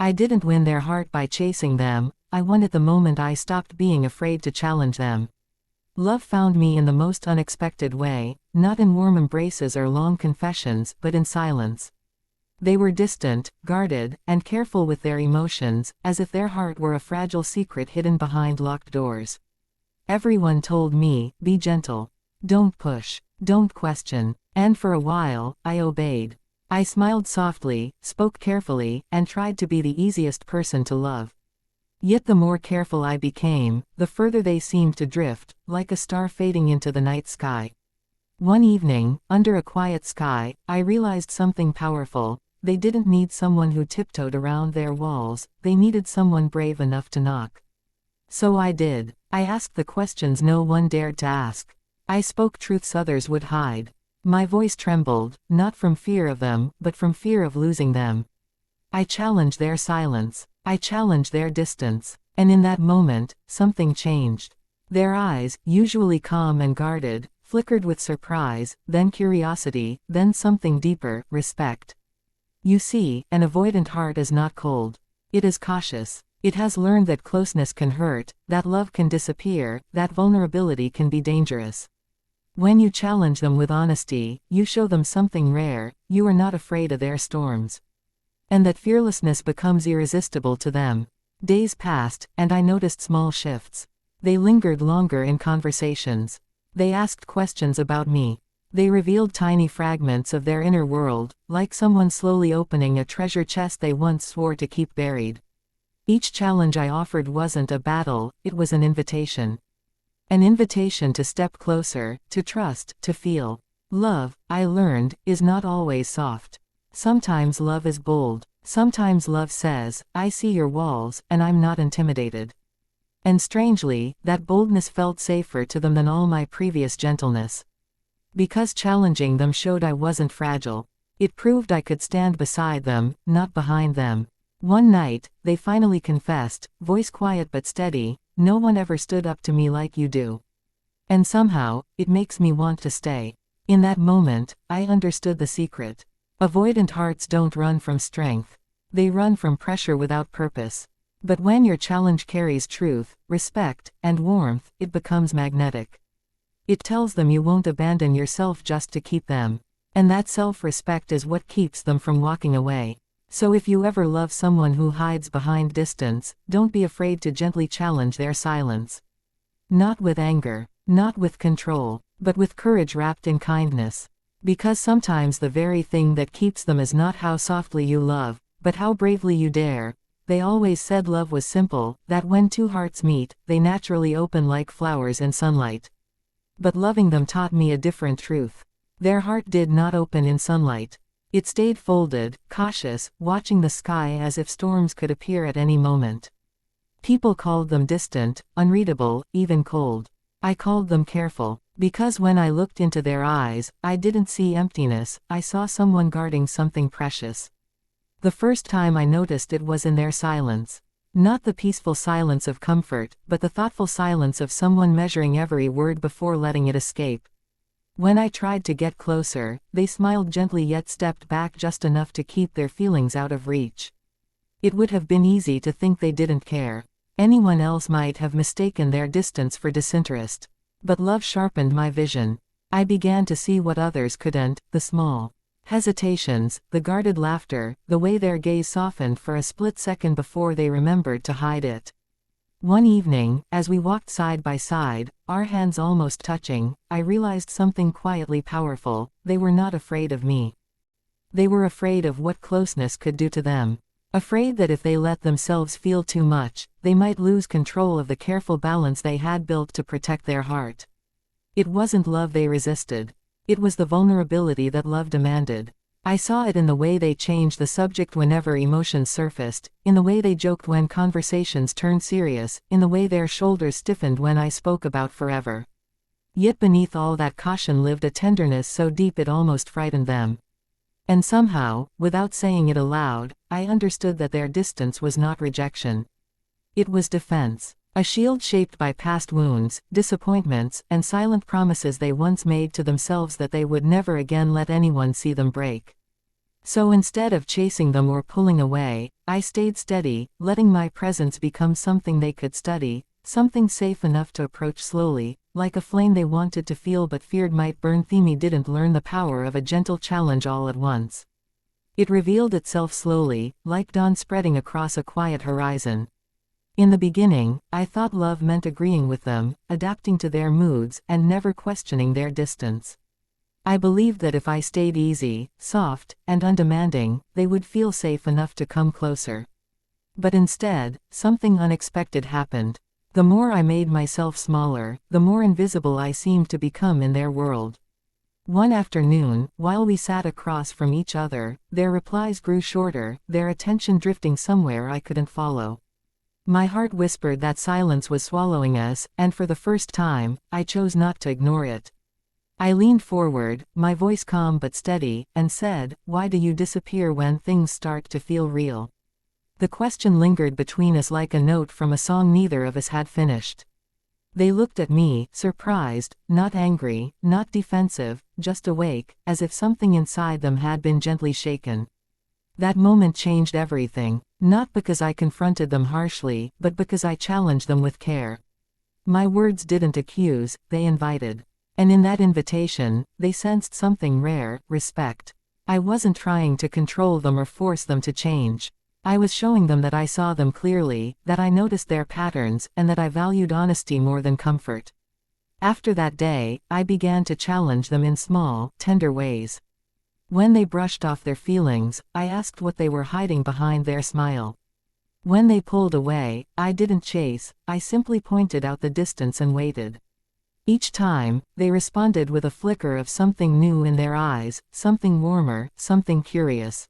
I didn't win their heart by chasing them, I won it the moment I stopped being afraid to challenge them. Love found me in the most unexpected way, not in warm embraces or long confessions, but in silence. They were distant, guarded, and careful with their emotions, as if their heart were a fragile secret hidden behind locked doors. Everyone told me, be gentle. Don't push. Don't question. And for a while, I obeyed. I smiled softly, spoke carefully, and tried to be the easiest person to love. Yet the more careful I became, the further they seemed to drift, like a star fading into the night sky. One evening, under a quiet sky, I realized something powerful. They didn't need someone who tiptoed around their walls, they needed someone brave enough to knock. So I did. I asked the questions no one dared to ask. I spoke truths others would hide. My voice trembled, not from fear of them, but from fear of losing them. I challenged their silence. I challenged their distance. And in that moment, something changed. Their eyes, usually calm and guarded, flickered with surprise, then curiosity, then something deeper, respect. You see, an avoidant heart is not cold. It is cautious. It has learned that closeness can hurt, that love can disappear, that vulnerability can be dangerous. When you challenge them with honesty, you show them something rare, you are not afraid of their storms. And that fearlessness becomes irresistible to them. Days passed, and I noticed small shifts. They lingered longer in conversations. They asked questions about me. They revealed tiny fragments of their inner world, like someone slowly opening a treasure chest they once swore to keep buried. Each challenge I offered wasn't a battle, it was an invitation. An invitation to step closer, to trust, to feel. Love, I learned, is not always soft. Sometimes love is bold. Sometimes love says, I see your walls, and I'm not intimidated. And strangely, that boldness felt safer to them than all my previous gentleness. Because challenging them showed I wasn't fragile. It proved I could stand beside them, not behind them. One night, they finally confessed, voice quiet but steady, no one ever stood up to me like you do. And somehow, it makes me want to stay. In that moment, I understood the secret. Avoidant hearts don't run from strength. They run from pressure without purpose. But when your challenge carries truth, respect, and warmth, it becomes magnetic. It tells them you won't abandon yourself just to keep them. And that self-respect is what keeps them from walking away. So if you ever love someone who hides behind distance, don't be afraid to gently challenge their silence. Not with anger, not with control, but with courage wrapped in kindness. Because sometimes the very thing that keeps them is not how softly you love, but how bravely you dare. They always said love was simple, that when two hearts meet, they naturally open like flowers in sunlight. But loving them taught me a different truth. Their heart did not open in sunlight. It stayed folded, cautious, watching the sky as if storms could appear at any moment. People called them distant, unreadable, even cold. I called them careful, because when I looked into their eyes, I didn't see emptiness, I saw someone guarding something precious. The first time I noticed it was in their silence. Not the peaceful silence of comfort, but the thoughtful silence of someone measuring every word before letting it escape. When I tried to get closer, they smiled gently yet stepped back just enough to keep their feelings out of reach. It would have been easy to think they didn't care. Anyone else might have mistaken their distance for disinterest. But love sharpened my vision. I began to see what others couldn't, the small hesitations, the guarded laughter, the way their gaze softened for a split second before they remembered to hide it. One evening, as we walked side by side, our hands almost touching, I realized something quietly powerful. They were not afraid of me. They were afraid of what closeness could do to them. Afraid that if they let themselves feel too much, they might lose control of the careful balance they had built to protect their heart. It wasn't love they resisted. It was the vulnerability that love demanded. I saw it in the way they changed the subject whenever emotions surfaced, in the way they joked when conversations turned serious, in the way their shoulders stiffened when I spoke about forever. Yet beneath all that caution lived a tenderness so deep it almost frightened them. And somehow, without saying it aloud, I understood that their distance was not rejection. It was defense. A shield shaped by past wounds, disappointments, and silent promises they once made to themselves that they would never again let anyone see them break. So instead of chasing them or pulling away, I stayed steady, letting my presence become something they could study, something safe enough to approach slowly, like a flame they wanted to feel but feared might burn. Themi didn't learn the power of a gentle challenge all at once. It revealed itself slowly, like dawn spreading across a quiet horizon. In the beginning, I thought love meant agreeing with them, adapting to their moods, and never questioning their distance. I believed that if I stayed easy, soft, and undemanding, they would feel safe enough to come closer. But instead, something unexpected happened. The more I made myself smaller, the more invisible I seemed to become in their world. One afternoon, while we sat across from each other, their replies grew shorter, their attention drifting somewhere I couldn't follow. My heart whispered that silence was swallowing us, and for the first time, I chose not to ignore it. I leaned forward, my voice calm but steady, and said, "Why do you disappear when things start to feel real?" The question lingered between us like a note from a song neither of us had finished. They looked at me, surprised, not angry, not defensive, just awake, as if something inside them had been gently shaken. That moment changed everything, not because I confronted them harshly, but because I challenged them with care. My words didn't accuse, they invited. And in that invitation, they sensed something rare: respect. I wasn't trying to control them or force them to change. I was showing them that I saw them clearly, that I noticed their patterns, and that I valued honesty more than comfort. After that day, I began to challenge them in small, tender ways. When they brushed off their feelings, I asked what they were hiding behind their smile. When they pulled away, I didn't chase, I simply pointed out the distance and waited. Each time, they responded with a flicker of something new in their eyes, something warmer, something curious.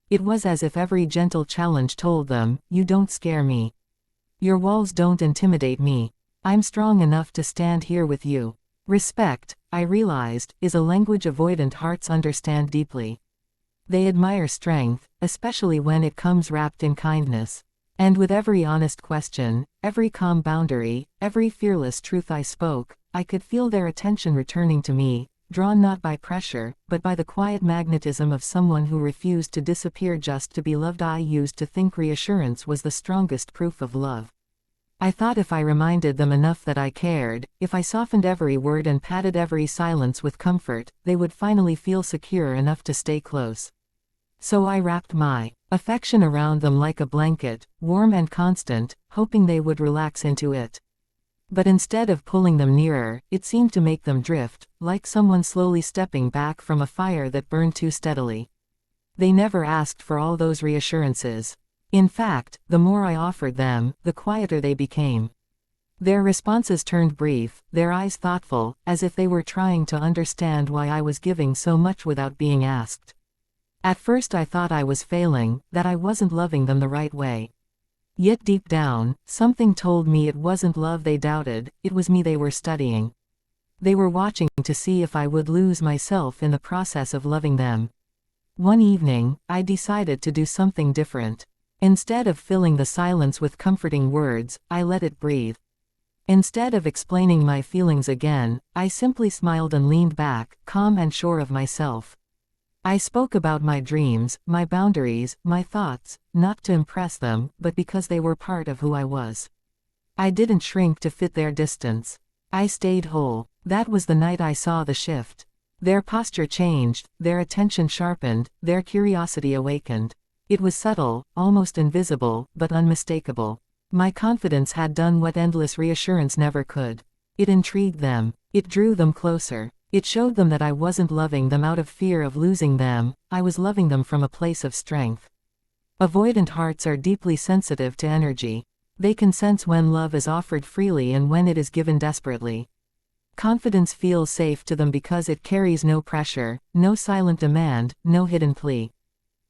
It was as if every gentle challenge told them, "You don't scare me. Your walls don't intimidate me. I'm strong enough to stand here with you." Respect, I realized, is a language avoidant hearts understand deeply. They admire strength, especially when it comes wrapped in kindness. And with every honest question, every calm boundary, every fearless truth I spoke, I could feel their attention returning to me, drawn not by pressure, but by the quiet magnetism of someone who refused to disappear just to be loved. I used to think reassurance was the strongest proof of love. I thought if I reminded them enough that I cared, if I softened every word and padded every silence with comfort, they would finally feel secure enough to stay close. So I wrapped my affection around them like a blanket, warm and constant, hoping they would relax into it. But instead of pulling them nearer, it seemed to make them drift, like someone slowly stepping back from a fire that burned too steadily. They never asked for all those reassurances. In fact, the more I offered them, the quieter they became. Their responses turned brief, their eyes thoughtful, as if they were trying to understand why I was giving so much without being asked. At first I thought I was failing, that I wasn't loving them the right way. Yet deep down, something told me it wasn't love they doubted, it was me they were studying. They were watching to see if I would lose myself in the process of loving them. One evening, I decided to do something different. Instead of filling the silence with comforting words, I let it breathe. Instead of explaining my feelings again, I simply smiled and leaned back, calm and sure of myself. I spoke about my dreams, my boundaries, my thoughts, not to impress them, but because they were part of who I was. I didn't shrink to fit their distance. I stayed whole. That was the night I saw the shift. Their posture changed, their attention sharpened, their curiosity awakened. It was subtle, almost invisible, but unmistakable. My confidence had done what endless reassurance never could. It intrigued them. It drew them closer. It showed them that I wasn't loving them out of fear of losing them, I was loving them from a place of strength. Avoidant hearts are deeply sensitive to energy. They can sense when love is offered freely and when it is given desperately. Confidence feels safe to them because it carries no pressure, no silent demand, no hidden plea.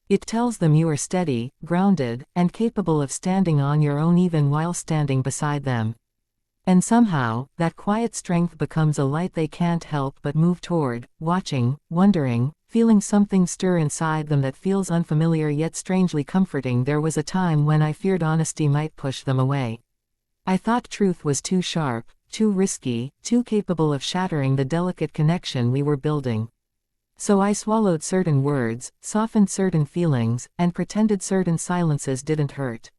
It tells them you are steady, grounded, and capable of standing on your own even while standing beside them. And somehow, that quiet strength becomes a light they can't help but move toward, watching, wondering, feeling something stir inside them that feels unfamiliar yet strangely comforting. There was a time when I feared honesty might push them away. I thought truth was too sharp, too risky, too capable of shattering the delicate connection we were building. So I swallowed certain words, softened certain feelings, and pretended certain silences didn't hurt.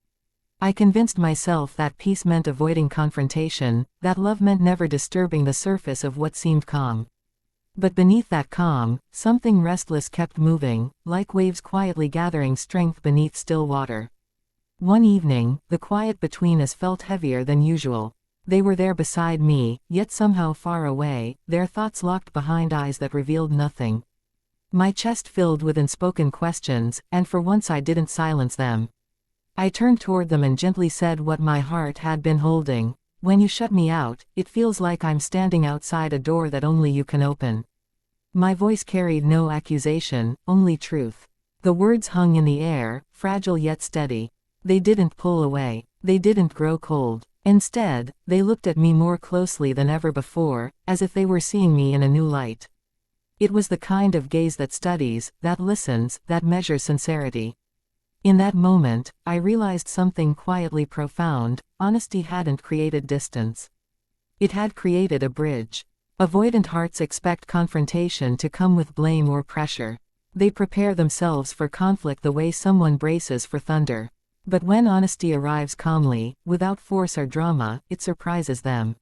I convinced myself that peace meant avoiding confrontation, that love meant never disturbing the surface of what seemed calm. But beneath that calm, something restless kept moving, like waves quietly gathering strength beneath still water. One evening, the quiet between us felt heavier than usual. They were there beside me, yet somehow far away, their thoughts locked behind eyes that revealed nothing. My chest filled with unspoken questions, and for once I didn't silence them. I turned toward them and gently said what my heart had been holding. When you shut me out, it feels like I'm standing outside a door that only you can open. My voice carried no accusation, only truth. The words hung in the air, fragile yet steady. They didn't pull away. They didn't grow cold. Instead, they looked at me more closely than ever before, as if they were seeing me in a new light. It was the kind of gaze that studies, that listens, that measures sincerity. In that moment, I realized something quietly profound. Honesty hadn't created distance. It had created a bridge. Avoidant hearts expect confrontation to come with blame or pressure. They prepare themselves for conflict the way someone braces for thunder. But when honesty arrives calmly, without force or drama, it surprises them.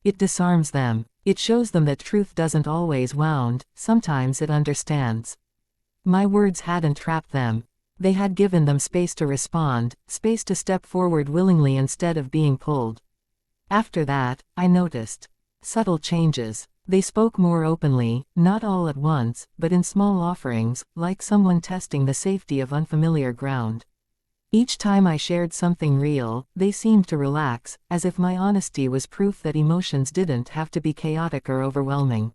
It disarms them. It shows them that truth doesn't always wound, sometimes it understands. My words hadn't trapped them. They had given them space to respond, space to step forward willingly instead of being pulled. After that, I noticed subtle changes. They spoke more openly, not all at once, but in small offerings, like someone testing the safety of unfamiliar ground. Each time I shared something real, they seemed to relax, as if my honesty was proof that emotions didn't have to be chaotic or overwhelming.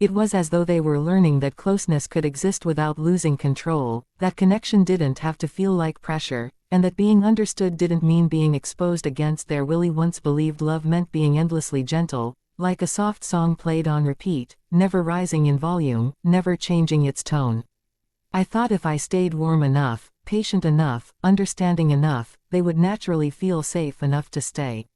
It was as though they were learning that closeness could exist without losing control, that connection didn't have to feel like pressure, and that being understood didn't mean being exposed against their will. Once believed love meant being endlessly gentle, like a soft song played on repeat, never rising in volume, never changing its tone. I thought if I stayed warm enough, patient enough, understanding enough, they would naturally feel safe enough to stay.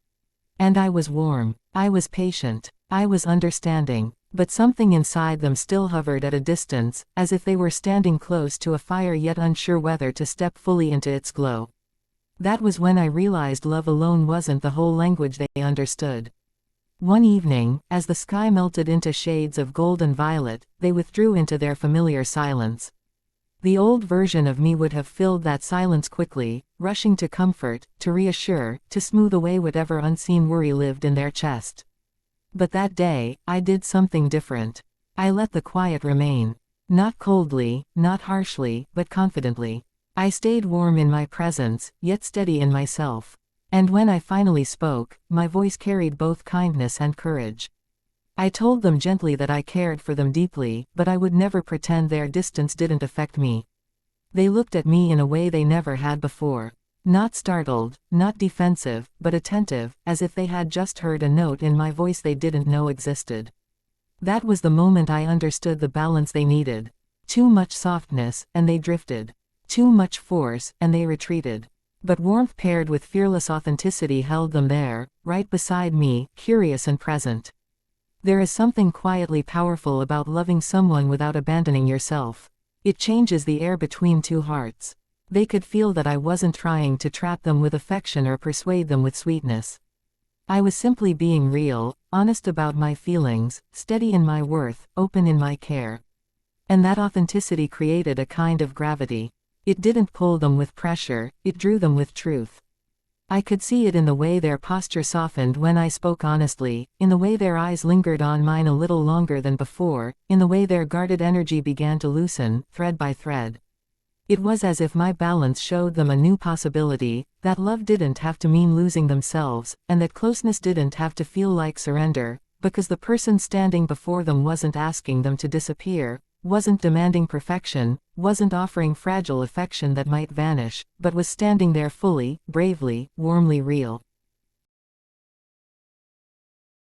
And I was warm. I was patient. I was understanding. But something inside them still hovered at a distance, as if they were standing close to a fire yet unsure whether to step fully into its glow. That was when I realized love alone wasn't the whole language they understood. One evening, as the sky melted into shades of gold and violet, they withdrew into their familiar silence. The old version of me would have filled that silence quickly, rushing to comfort, to reassure, to smooth away whatever unseen worry lived in their chest. But that day, I did something different. I let the quiet remain. Not coldly, not harshly, but confidently. I stayed warm in my presence, yet steady in myself. And when I finally spoke, my voice carried both kindness and courage. I told them gently that I cared for them deeply, but I would never pretend their distance didn't affect me. They looked at me in a way they never had before. Not startled, not defensive, but attentive, as if they had just heard a note in my voice they didn't know existed. That was the moment I understood the balance they needed. Too much softness, and they drifted. Too much force, and they retreated. But warmth paired with fearless authenticity held them there, right beside me, curious and present. There is something quietly powerful about loving someone without abandoning yourself. It changes the air between two hearts. They could feel that I wasn't trying to trap them with affection or persuade them with sweetness. I was simply being real, honest about my feelings, steady in my worth, open in my care. And that authenticity created a kind of gravity. It didn't pull them with pressure, it drew them with truth. I could see it in the way their posture softened when I spoke honestly, in the way their eyes lingered on mine a little longer than before, in the way their guarded energy began to loosen, thread by thread. It was as if my balance showed them a new possibility, that love didn't have to mean losing themselves, and that closeness didn't have to feel like surrender, because the person standing before them wasn't asking them to disappear, wasn't demanding perfection, wasn't offering fragile affection that might vanish, but was standing there fully, bravely, warmly real.